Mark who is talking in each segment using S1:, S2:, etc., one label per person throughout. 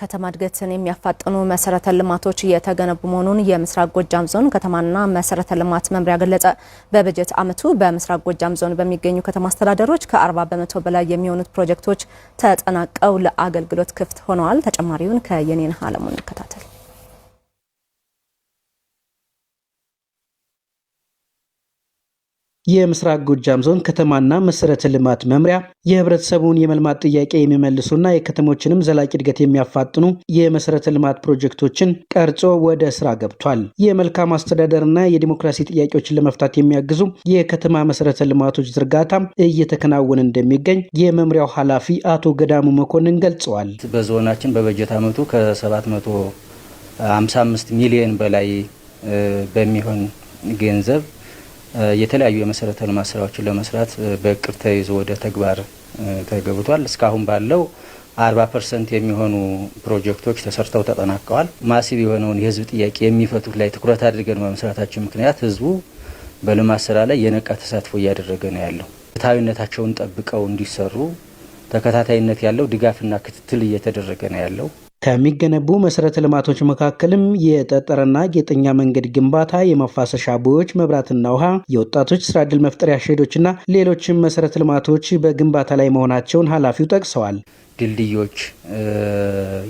S1: የከተማ እድገትን የሚያፋጥኑ መሰረተ ልማቶች እየተገነቡ መሆኑን የምስራቅ ጎጃም ዞን ከተማና መሰረተ ልማት መምሪያ ገለጸ። በበጀት ዓመቱ በምስራቅ ጎጃም ዞን በሚገኙ ከተማ አስተዳደሮች ከ40 በመቶ በላይ የሚሆኑት ፕሮጀክቶች ተጠናቀው ለአገልግሎት ክፍት ሆነዋል። ተጨማሪውን ከየኔነህ አለሙ እንከታተል።
S2: የምስራቅ ጎጃም ዞን ከተማና መሰረተ ልማት መምሪያ የህብረተሰቡን የመልማት ጥያቄ የሚመልሱና የከተሞችንም ዘላቂ እድገት የሚያፋጥኑ የመሰረተ ልማት ፕሮጀክቶችን ቀርጾ ወደ ስራ ገብቷል። የመልካም አስተዳደርና የዲሞክራሲ ጥያቄዎችን ለመፍታት የሚያግዙ የከተማ መሰረተ ልማቶች ዝርጋታም እየተከናወነ እንደሚገኝ የመምሪያው ኃላፊ አቶ ገዳሙ መኮንን ገልጸዋል።
S3: በዞናችን በበጀት ዓመቱ ከ755 ሚሊዮን በላይ በሚሆን ገንዘብ የተለያዩ የመሰረተ ልማት ስራዎችን ለመስራት በእቅድ ተይዞ ወደ ተግባር ተገብቷል። እስካሁን ባለው 40% የሚሆኑ ፕሮጀክቶች ተሰርተው ተጠናቀዋል። ማሲቭ የሆነውን የህዝብ ጥያቄ የሚፈቱት ላይ ትኩረት አድርገን በመስራታችን ምክንያት ህዝቡ በልማት ስራ ላይ የነቃ ተሳትፎ እያደረገ ነው ያለው። ፍትሃዊነታቸውን ጠብቀው እንዲሰሩ ተከታታይነት ያለው ድጋፍና ክትትል እየተደረገ ነው ያለው።
S2: ከሚገነቡ መሰረተ ልማቶች መካከልም የጠጠርና ጌጠኛ መንገድ ግንባታ፣ የመፋሰሻ ቦዮች፣ መብራትና ውሃ፣ የወጣቶች ስራ ዕድል መፍጠሪያ ሼዶችና ሌሎችም መሰረተ ልማቶች በግንባታ ላይ መሆናቸውን ኃላፊው ጠቅሰዋል።
S3: ድልድዮች፣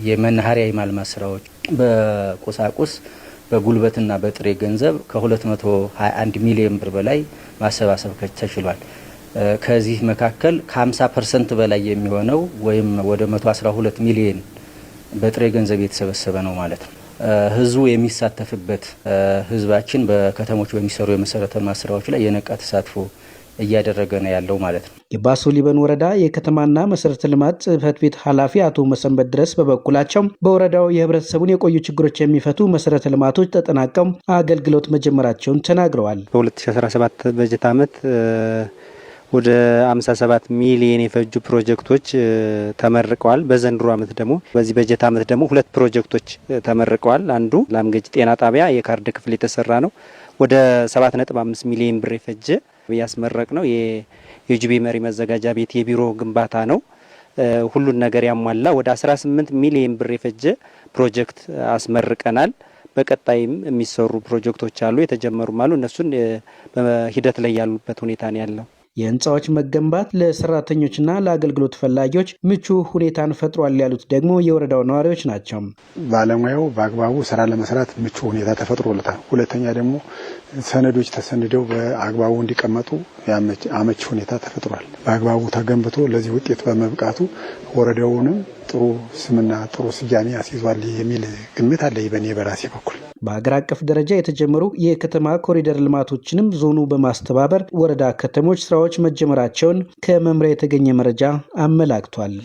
S3: የመናኸሪያ የማልማት ስራዎች በቁሳቁስ በጉልበትና በጥሬ ገንዘብ ከ221 ሚሊዮን ብር በላይ ማሰባሰብ ተችሏል። ከዚህ መካከል ከ50% በላይ የሚሆነው ወይም ወደ 112 ሚሊዮን በጥሬ ገንዘብ የተሰበሰበ ነው ማለት ነው። ህዝቡ የሚሳተፍበት ህዝባችን በከተሞች በሚሰሩ የመሰረተ ልማት ስራዎች ላይ የነቃ ተሳትፎ እያደረገ ነው ያለው ማለት ነው።
S2: የባሶ ሊበን ወረዳ የከተማና መሰረተ ልማት ጽህፈት ቤት ኃላፊ አቶ መሰንበት ድረስ በበኩላቸው በወረዳው የህብረተሰቡን የቆዩ ችግሮች የሚፈቱ መሰረተ ልማቶች ተጠናቀው አገልግሎት መጀመራቸውን ተናግረዋል።
S4: በ2017 በጀት ዓመት ወደ 57 ሚሊዮን የፈጁ ፕሮጀክቶች ተመርቀዋል። በዘንድሮ ዓመት ደግሞ በዚህ በጀት ዓመት ደግሞ 2 ፕሮጀክቶች ተመርቀዋል። አንዱ ላምገጅ ጤና ጣቢያ የካርድ ክፍል የተሰራ ነው። ወደ 7.5 ሚሊዮን ብር የፈጀ ያስመረቅ ነው። የዩጂቢ መሪ መዘጋጃ ቤት የቢሮ ግንባታ ነው። ሁሉን ነገር ያሟላ ወደ 18 ሚሊዮን ብር የፈጀ ፕሮጀክት አስመርቀናል። በቀጣይም የሚሰሩ ፕሮጀክቶች አሉ፣ የተጀመሩም አሉ። እነሱን በሂደት ላይ ያሉበት ሁኔታ ነው ያለው።
S2: የህንፃዎች መገንባት ለሰራተኞችና ለአገልግሎት ፈላጊዎች ምቹ ሁኔታን ፈጥሯል ያሉት ደግሞ የወረዳው ነዋሪዎች ናቸው።
S5: ባለሙያው በአግባቡ ስራ ለመስራት ምቹ ሁኔታ ተፈጥሮለታል። ሁለተኛ ደግሞ ሰነዶች ተሰንደው በአግባቡ እንዲቀመጡ አመቺ ሁኔታ ተፈጥሯል። በአግባቡ ተገንብቶ ለዚህ ውጤት በመብቃቱ ወረዳውንም ጥሩ ስምና ጥሩ ስያሜ አስይዟል የሚል ግምት አለኝ በእኔ በራሴ በኩል።
S2: በሀገር አቀፍ ደረጃ የተጀመሩ የከተማ ኮሪደር ልማቶችንም ዞኑ በማስተባበር ወረዳ ከተሞች ስራዎች መጀመራቸውን ከመምሪያ የተገኘ መረጃ አመላክቷል።